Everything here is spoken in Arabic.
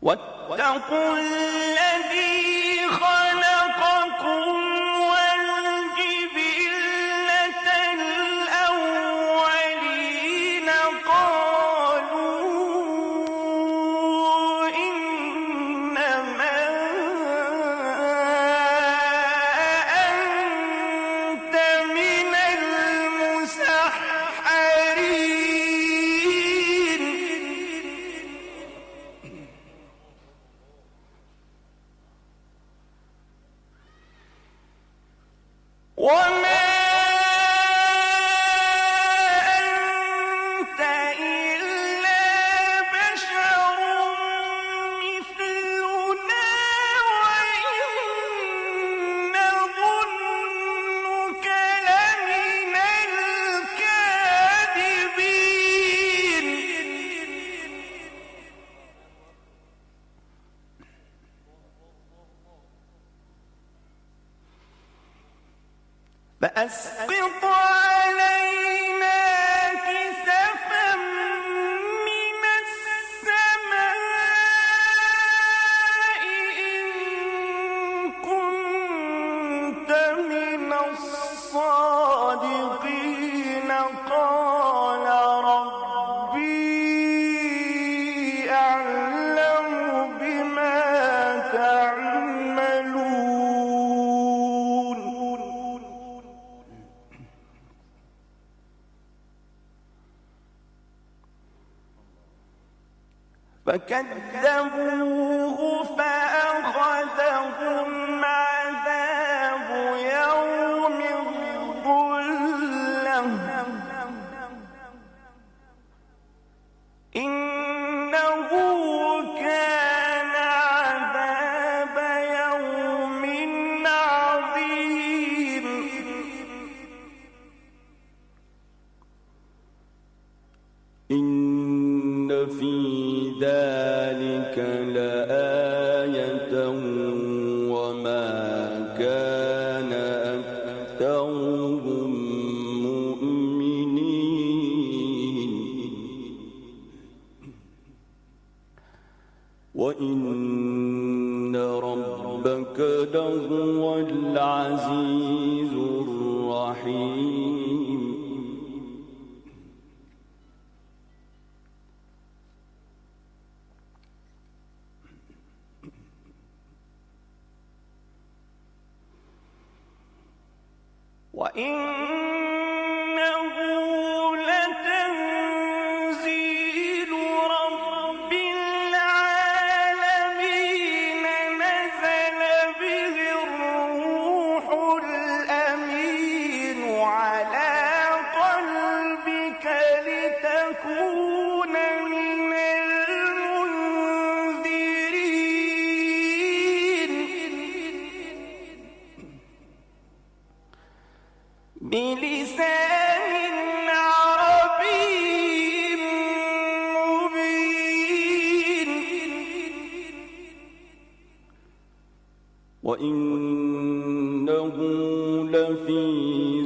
واتقوا الذي خلقكم والجبلة الأولين قالوا إنما أنت من المسحرين وما أنت إلا بشر مثلنا وإن نظنك لمن الكاذبين فأسقط علينا كسفا من السماء إن كنت من الصادقين قال ربي أعلم بما تعملون فكذبوه فأخذهم عذاب يوم الظلة إنه كان عذاب يوم عظيم إن في ذلك لآية وما كان أكثرهم مؤمنين وإن ربك لهو العزيز الرحيم وإنه لتنزيل رب العالمين نزل به الروح الأمين على قلبك لتكون من المنذرين بلسان عربي مبين وإنه لفي